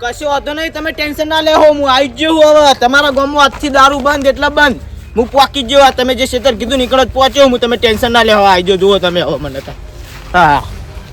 કશો વાંધો નહીં, તમે ટેન્શન ના લેવો. હું આવી જ ગયો હવે. તમારા ગામમાં આજથી દારૂ બંધ એટલે બંધ. હું પોકી જ ગયો. તમે જે ક્ષેત્ર કીધું નીકળો પહોંચ્યો હું. તમે ટેન્શન ના લેવો. આવી જુઓ તમે હવે મને તો. હા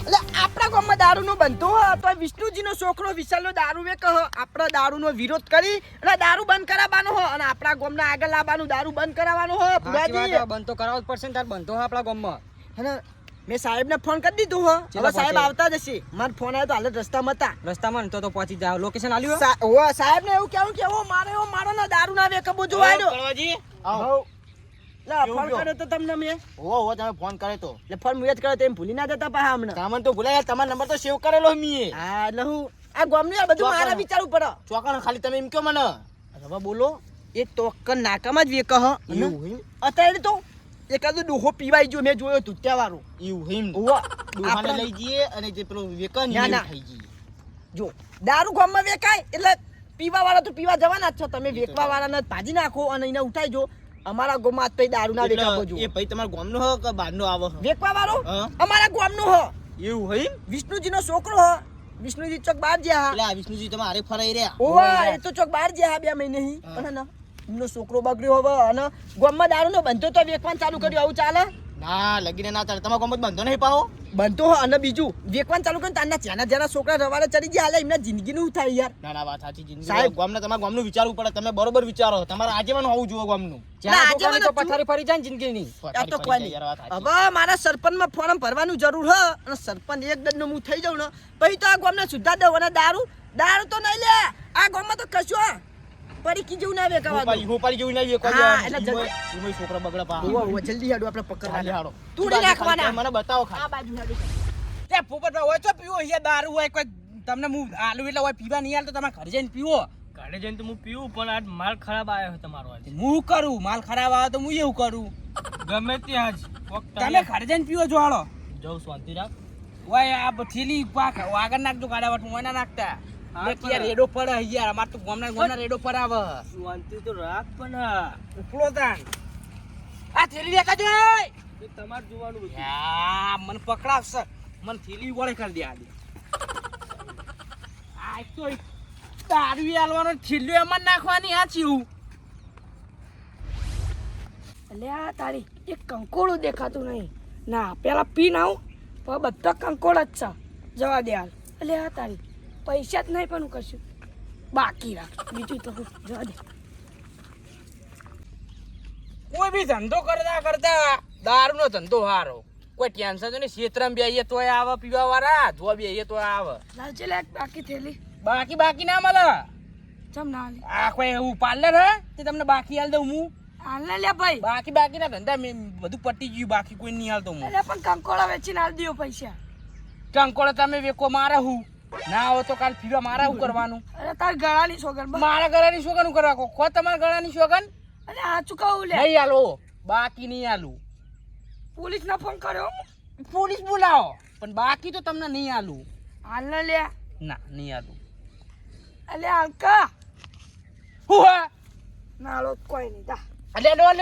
એટલે આપણા ગામમાં દારૂ નો બનતો હોય તો વિષ્ણુજીનો છોકરો વિશાલનો દારૂ વેક આપણે દારૂનો વિરોધ કરી અને દારૂ બંધ કરાવવાનો હોય અને આપણા ગામના આગળ લાવવાનું દારૂ બંધ કરાવવાનો હોય. પુરાજી બંધ તો કરાવવો જ પડશે ને, તાર બંધો હોય આપણા ગામમાં. અને મેં સાહેબને ફોન કરી દીધું હો. હવે સાહેબ આવતા જ હશે. મારો ફોન આવ્યો તો હાલ રસ્તામાં હતા. રસ્તામાં તો પહોંચી જાવ. લોકેશન આલ્યું હોય સાહેબને એવું કેવું કે એવો મારો ના દારૂ ના વેક બોજો આવ્યો. કળવાજી આવો લા ફોન કર્યો તો તમને મેં. હો તમે ફોન કરે તો એટલે ફોન મુએ જ કર્યો તો એમ ભૂલી ના જતા પાછા હમણાં. સામાન તો ભૂલાય. તમારો નંબર તો સેવ કરેલો મીએ. હા એટલે હું આ ગામનું આ બધું મારા વિચારવું પડે. ચોકણ ખાલી તમે એમ કહો મને. હવે બોલો એ ટોકન નાકામાં જ વેક હ. એવું અત્યારે તો એકાદો ડોહો પીવાઈ ગયો મેં જોયો તુત્યા વાળો. એવું હિમ ઓવા દુહાને લઈ જઈએ અને જે પેલો વેકન ના, ના. થઈ જઈએ. જો દારૂ ગામમાં વેકાય એટલે પીવા વાળા તો પીવા જવાના જ છો. તમે વેકવા વાળાને ભાજી નાખો અને એને ઉઠાઈ જો. અમારા ગામમાં આજ પછી દારૂ ના વેકાવો જો. એ ભાઈ તમારા ગામનો હો કે બહારનો આવો હો? વેકવા વાળો હા. અમારા ગામનો હ. એવું હિમ વિષ્ણુજીનો છોકરો હ. વિષ્ણુજી ચોક બહાર જ્યા એટલે આ વિષ્ણુજી તમે હારે ફરાઈ રહ્યા. ઓવા એ તો ચોક બહાર જ્યા 2 મહિને હી. અને ના એમનો છોકરો બગડ્યો હવે અને ગામમાં દારૂ નો બંધો તો વેકવાન ચાલુ કર્યું. આવું ચાલે? ના લગીને ના ચાલે. તમારા ગામમાં બંધો નહીં પાહો? બંધો હ. અને બીજું વેકવાન ચાલુ કર્યું તારના જ્યાંના છોકરા રવાડે ચડી ગયા હાલે એમના જિંદગીનું થાય યાર. ના ના વાત સાચી. જિંદગી સાહેબ. ગામના તમારા ગામનું વિચારવું પડે. તમે બરોબર વિચારો. તમારા આગેવાન હોવું જોઈએ ગામનું. જ્યાં આજે છોકરાની તો મને પથારી ફરી જાય ને જિંદગીની. આ તો કોઈ નહીં. યાર વાત સાચી. હવે મારા સરપંચમાં ફોર્મ ભરવાનું જરૂર હ અને સરપંચ એક દડનો હું થઈ જાઉં ને પછી તો આ ગામને સુધા દઉં. અને દારૂ તો નહીં લે. આ ગામમાં તો કશું પડી જેવું ના વેકાવા હું પાડી જેવું નહીં વેકવા હા, દેવાનું. એટલે એમાંય છોકરા બગડા પાહો. દો. જલ્દી હાડો આપણે પકડવા ખાલી હાડો. તૂડી નાખવાના. મને બતાવો ખાલી. આ બાજુ હાડો. એ પોપટભાઈ હોય તો પીવો અહીંયા દારૂ હોય કોઈ તમને હું આલુ એટલે હોય પીવા નહીં આલતો તમારે ઘરે જઈને પીવો. ઘરે જઈને તો હું પીવું પણ આ માલ ખરાબ આવ્યો છે તમારો આજે. હું કરું માલ ખરાબ આવે તો હું એવું કરું. ગમે ત્યાં જ તમે ઘરે જઈને પીવો છો હાલો. જવું શાંતિ રાખ. ઓય આ થેલી પાક આગળ નાખજો ગાડા વાટ મોય ના નાખતા. હા, એક યાર રેડો પડે યાર અમાર તો ગોમના રેડો પર આવે. શાંતિ તો રાખ પણ ઉપલો તાન આ થેલી દેખાજો. એ તમારે જોવાનું બધું. યા મને પકડાવશે. મને થેલી વળે કરી દે આજે. આ તો દારૂ આલવાનો થેલી એમાં નાખવાની આ ચીવું. એટલે આ તારી એક કંકોડું દેખાતું નહીં ના. પેલા પી નાવ પણ બધા કંકોડ જ છે. જવા દે હાલ. એટલે આ તારી પૈસા જ નહીં પણ હું કશું બાકી રાખ. બીજું તો જવા દે. કોઈ બી ધંધો કરતા દારૂનો ધંધો હારો. કોઈ ટેન્શન તો નહીં. ક્ષેત્રમાં બેહીએ તોય આવે પીવા વાળા. જો બેહીએ તોય આવે. લાવજે લે બાકી થેલી. બાકી ના મળે. ચમ ના લે આ કોઈ એવું પાર્લર હે તે તમને બાકી હાલ દઉં હું. હાલ ના લે ભાઈ. બાકી ના ધંધા મેં બધું પટી ગયું. બાકી કોઈ નહીં હાલતો હું. એટલે પણ કંકોડા વેચીને હાલ દો પૈસા. ટંકોળે તમે વેકો મારે હું ના હો તો કાલ પીવા મારે હું કરવાનું. અરે તાર ગળાની સોગન મારા ગળાની શોગન કરવા કો તમારા ગળાની શોગન અરે આ ચુકાવું લે. નહીં હાલો. બાકી નહીં હાલું. પોલીસ ના ફોન કર્યો. પોલીસ બોલાવો પણ બાકી તો તમને નહીં હાલું. હાલ ના લે. ના નહીં હાલું. એટલે હલકા હું હે ના હાલો કોઈ નહીં તા. અલે લ્યો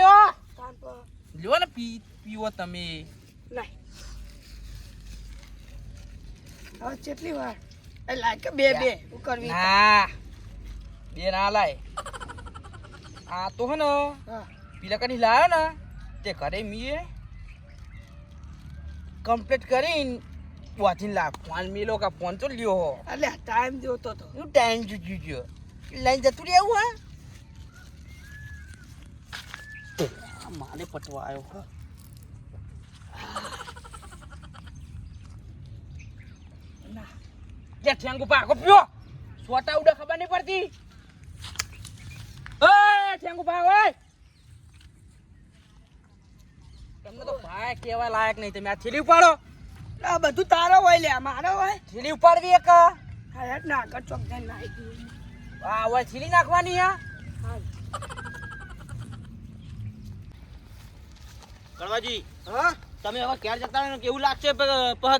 તાન પર લ્યો ને પીવો તમે. નહીં હવે કેટલી વાર એ લાગે બે હું કરવી. ના બે ના લાય. આ તો હે ને હા પેલા કદી લાયો ને તે ઘરે મીએ કમ્પ્લીટ કરીને વાંચીને લાવ. ફોન મેલો કે ફોન તો લ્યો હો. એટલે ટાઈમ જોતો તો. શું ટાઈમ ચૂક્યું ગયો લઈને જતું રહેવું હા. મારે પટવા આવ્યો હો. ના લે ઠેંગુ પાકો પીઓ. સોટા ઉડા ખબર નહીં પડતી. ઓય ઠેંગુ પા ઓય. તમને તો ભાઈ કેવા લાયક નહીં. તમે આ થેલી ઉપાડો. આ બધું તારો હોય લે મારો હોય. થેલી ઉપાડવી એક. હા હેડ ના આગળ ચોક જઈને નાખી દઉં. આ હવે થેલી નાખવાની હા. હા કળવાજી હા તમે હવે ક્યારે જતા રહો ને કેવું લાગશે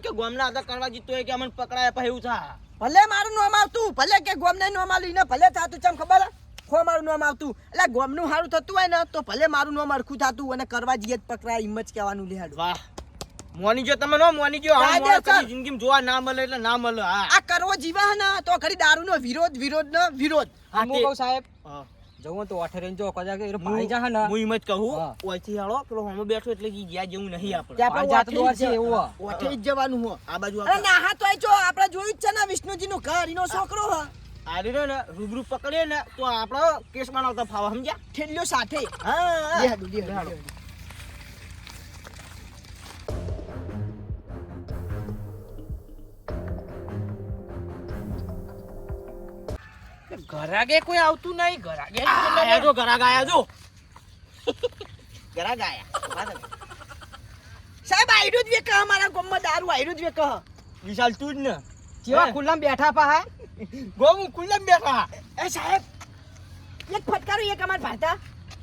કે ગામના આધા કળવાજી તો કે અમને પકડાય પછી એવું થાય. ભલે મારું નામ આવતું ભલે કે ગોમને નામ આલીને ભલે થાતું ચમ ખબર ખો મારું નામ આવતું એટલે ગોમનું સારું થતું હોય ને તો ભલે મારું નામ અરખું થતું અને કરવા જઈએ જ પકડાય એમ જ કહેવાનું લેહાડું. વાહ મોની જો તમે નો મોની જો આ કાયદેસર. મોણસ કદી જિંદગીમાં જોવા ના મળે એટલે ના મળે હા આ કરવો જીવા ને તો ખરી દારૂનો વિરોધ ને વિરોધ. હા, હું તે- કહું સાહેબ હા. જવું તો અઠેરેન જો કદાચ એ પાણી જા ને હું એમ જ કહું હા. ઓયથી હાલો પેલો હોમો બેઠો એટલે કે ગયા જેવું નહીં આપણે ત્યાં પાંચ જાત દોર છે એવું હો. ઓઠે જ જવાનું હો. આ બાજુ અરે ના હા તોય જો આપણે જોયું જ છે ને વિષ્ણુજીનું ઘર એનો છોકરો હ આ રહ્યો ને રૂબરૂ પકડીએ ને તો આપણો કેસ બનાવતા ફાવા સમજ્યા ઠેલ્યો સાથે હા લે હાડુ, લે હાડુ. ઘરાગે કોઈ આવતું નહીં ઘરાગે આયા જો ઘરાક આયા જો ઘરાક આયા સાહેબ આયરું જ વેક અમારા ગામમાં દારૂ આયરું જ વેક વિશાલ તું જ ને કેવા હે? ખુલ્લામાં બેઠા પા હા ગોમુ ખુલ્લામ બેઠા એ સાહેબ એક ફટકારો એક અમાર ભાતા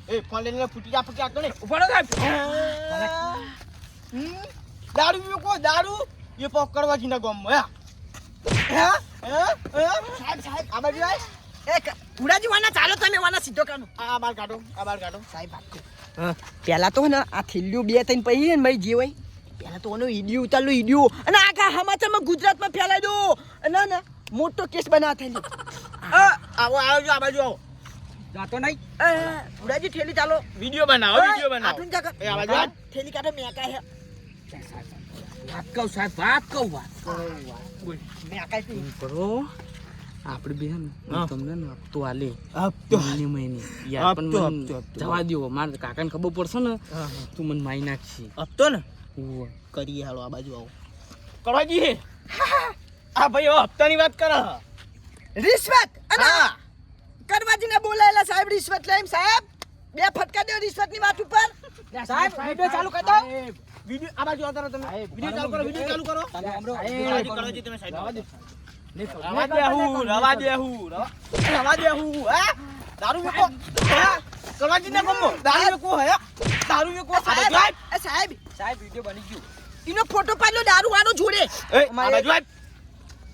એ ફોન લઈને ફૂટી જા ફૂટી આપતો ને ઉભાડો સાહેબ દારૂ પીવો દારૂ એ પકડવા જીના ગામમાં હે સાહેબ સાહેબ આ બાજુ આય એક ઉડાજી વાના ચાલો તમે વાના સીધો કાનો આ બાર કાઢો આ બાર કાઢો સાહેબ આપકો પેલા તો ને આ થેલ્યું બે ત્રણ પહી ને મઈ જે હોય પેલા તો ઓનો ઈડિયો ઉતારલો ઈડિયો અને આખા સમાચારમાં ગુજરાતમાં ફેલાઈ દો અને ને મોટો કેસ બનાવ થયેલી આવો આવજો આ બાજુ આવો જાતો નહીં ઉડાજી થેલી ચાલો વિડિયો બનાવો વિડિયો બનાવો આટલું જ એ આ બાજુ આવ. થેલી કાઢો મેકા હે વાત કહું સાહેબ વાત કહું વાત મેકા થી કરો આપણે બેન હા. તમને ને હપ્તો આલે હપ્તો મહિને મહિને યાર પણ હપ્તો, મને હપ્તો, હપ્તો. જવા દ્યો મારા કાકાને ખબર પડશે ને તું મને મારી નાખશી હપ્તો ને ઓવે. કરીએ હાલો આ બાજુ આવો કરવાજી આ ભાઈ હવે હપ્તાની વાત કરે રિશ્વત અને હા કરવાજીને બોલાયેલા સાહેબ રિશ્વત લઈને સાહેબ બે ફટકા દો રિશ્વતની વાત ઉપર સાહેબ વિડિયો ચાલુ કરી દો વિડિયો આ બાજુ આવતા રહો તમે વિડિયો ચાલુ કરો વિડિયો ચાલુ કરો તમે હમરો કરવાજી તમે સાઈડ રવા દેહું હે દારૂ વેકો હે કરવાજી ને ગમો દારૂ વેકો હે દારૂ વેકો આ બાજુ આવ. એ સાહેબ સાહેબ વિડિયો બની ગયો એનો ફોટો પાડ્યો દારૂ વાળો જોડે એ આ બાજુ આવ.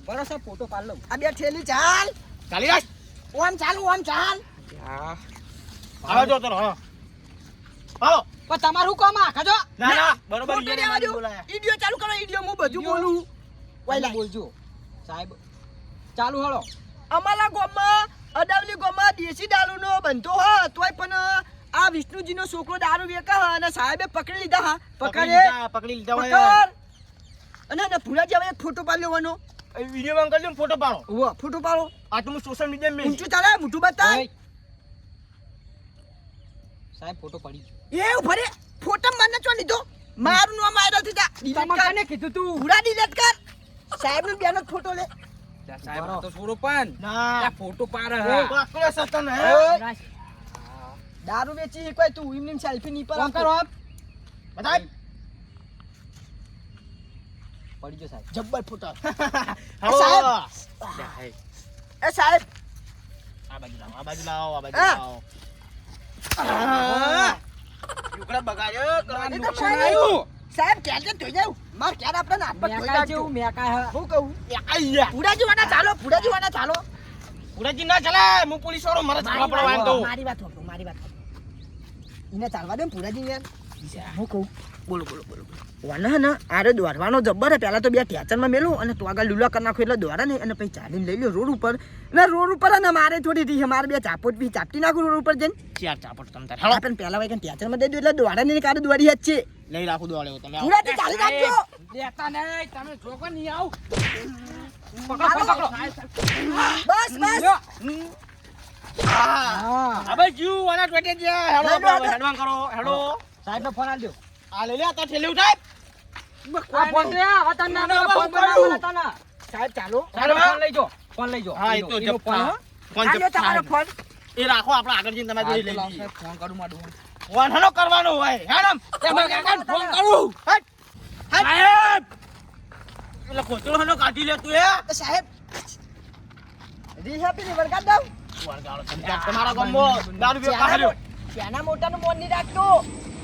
બરો સાહેબ ફોટો પાડ લઉં આ બે થેલી ચાલ ચાલી રાખ ઓમ ચાલુ ઓમ ચાલ આ બાજુ આવતા રહો હા હાલો પણ તમારું કામ આખા જો ના ના બરોબર ફોટો ઈયને લેવા મારી દો બોલાયા ઈડિયો ચાલુ કરો ઈડિયો હું બધું ઈડિયો? બોલું વૈલા બોલજો સાહેબ ચાલુ હળો અમારા ગામમાં અડાવલી ગામમાં દેશી દારૂનો બનતો હ તોય પણ આ વિષ્ણુજીનો છોકરો દારૂ વેકા હ અને સાહેબે પકડી લીધા હા પકડી લીધા હોય પકડ અને ને ભુરાજી હવે એક ફોટો પાડ લેવાનો એ વિડિયો બંધ કરી દો ને ફોટો પાડો ઓ ફોટો પાડો આ તો હું સોશિયલ મીડિયા માં ઊંચું ચાલે મોઢું બતાય ઓય. સાહેબ ફોટો પડી ગયો એ ઉભરે ફોટો મને ચો લીધો મારું નામ આયરો થી જા તમે કને કીધું તું ભુરા ડિલીટ કર સાહેબ નો બેનો ફોટો લે સાહેબ આ તો છોડો પણ ના આ ફોટો પાડે એ હા પકડે સતન હે દારૂ વેચી કોઈ તું એમની સેલ્ફી નહીં પર ફોન કરો આપ બતાય પડી ગયો સાહેબ જબ્બર ફોટો હાલો સાહેબ. આ એ સાહેબ બાજુ લાવો આ બાજુ લાવો આ બાજુ હા. લાવો આ યુકડા બગાડ્યો એ કરવાનું તો નુકસાન મારું. આવ્યું સાહેબ ક્યાં ક્યાં ધોઈ જાવ માર ક્યાં આપણે હાથ પર ધોઈ મેકા નાખજો જેવું મેકા હે હું કહું આયા ભુરાજી વાના ચાલો ભુરાજી વાના ચાલો પુરાજી ના ચલા હું પોલીસ વાળો મારે ચાલવા પડવા તો મારી વાત હોતો મારી વાત હોતો એને ચાલવા દે ને ભુરાજી યાર હું કહું બોલો બોલો બોલો વાના ને આરે દોડવાનો જબ્બર હે પહેલા તો બે ટેચરમાં મેલું અને તો આગળ લુલા કરી નાખો એટલે દોડા ને અને પછી ચાલીને લઈ લ્યો રોડ ઉપર ને રોડ ઉપર ને મારે થોડી રી મારે બે ચાપોટ બી ચાપટી નાખું રોડ ઉપર જઈને ચાર ચાપડ તમ તાર હા પણ પહેલા વાગે ટેચરમાં દઈ દો એટલે દોડા ને કારે દોડી જ છે લઈ રાખું દોડે તમે આવો. ભુરાજી ચાલી રાખજો લેતા નહીં તમે જોકો નહીં આવ હાલો. બસ બસ હવે જીવ વાના ટોટે ગયા હેડો હેડો, હેડો. હેડવાન કરો હેડો સાહેબ નો ફોન આલ દો આ લઈ લે આ ઠેલી ઉઠાય આ ફોન રે આ તને ના, ના, ફોન બહુ બનાવવાનો કર્યું. તને સાહેબ ચાલો ચાલો, ફોન લઈ જો ફોન લઈ જો હા એ તો એનો ફોન હો. ફોન આ લ્યો તમારો ફોન એ રાખો આપણે આગળ જઈને તમારે જોઈ હાલ તો લાવ લઈએ સાહેબ, ફોન કરું મારું વાહનો કરવાનો હોય હેડમ એમાં કાકાને ફોન કરું હટ સાહેબ એટલે કોચળો હનો કાઢી લે તું એ એ સાહેબ રીહાપી ની વરગાડ દઉં વરગાડો તમે તાર તમારા ગામમાં દારૂ વેચવા હાલ્યો ત્યાંના મોટાનું મોન નહીં રાખતો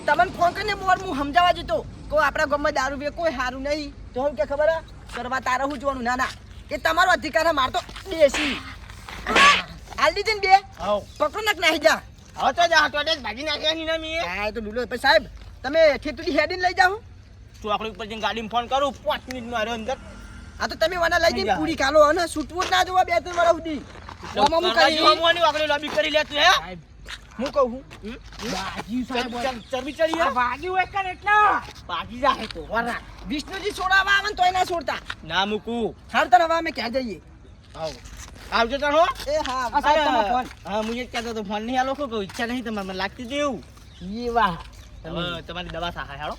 તમને ફોન કરીને મોર હું સમજાવવા જતો કો આપણા ગામમાં દારૂ બે કોઈ સારું નહીં તો હું કે ખબર હે? કરવા તારે હું જોવાનું ના ના એ તમારો અધિકાર હે મારતો દેશી હાલ દીધી ને બે આવ પકડો નાખ નાહી જા હવે તો જા ટોટે ભાગી નાખ્યા ની ના મી હા એ તો ડુલો પછી સાહેબ તમે ખેતુડી હેડીને લઈ જાઓ ચોકડી ઉપર જઈને ગાડીમાં ફોન કરું 5 મિનિટ માં અંદર આ તો તમે મને લઈ જઈને પૂરી ખાલો અને છૂટવું જ ના જોવા 2-3 વર્ષ સુધી આમાં હું કરી હોમવાની વાકડી લોબી કરી લે તું હે હું કહું હું ચરબી ચડી આ વાગ્યું એક ને એટલા ભાગી જાય તો વરા વિષ્ણુજી છોડાવવા આવે ને તોય ના છોડતા ના મૂકું હાર તને હવે અમે ક્યાં જઈએ આવો આવજો તાણ હો એ હા આ સાહેબ તમારો ફોન હા હું એ જ કહેતો હતો ફોન નહીં આલો કોઈ ઈચ્છા નહીં તમારે મને લાગતી હતી એવું એ વાહ હવે તમારી દવા થાય હાલો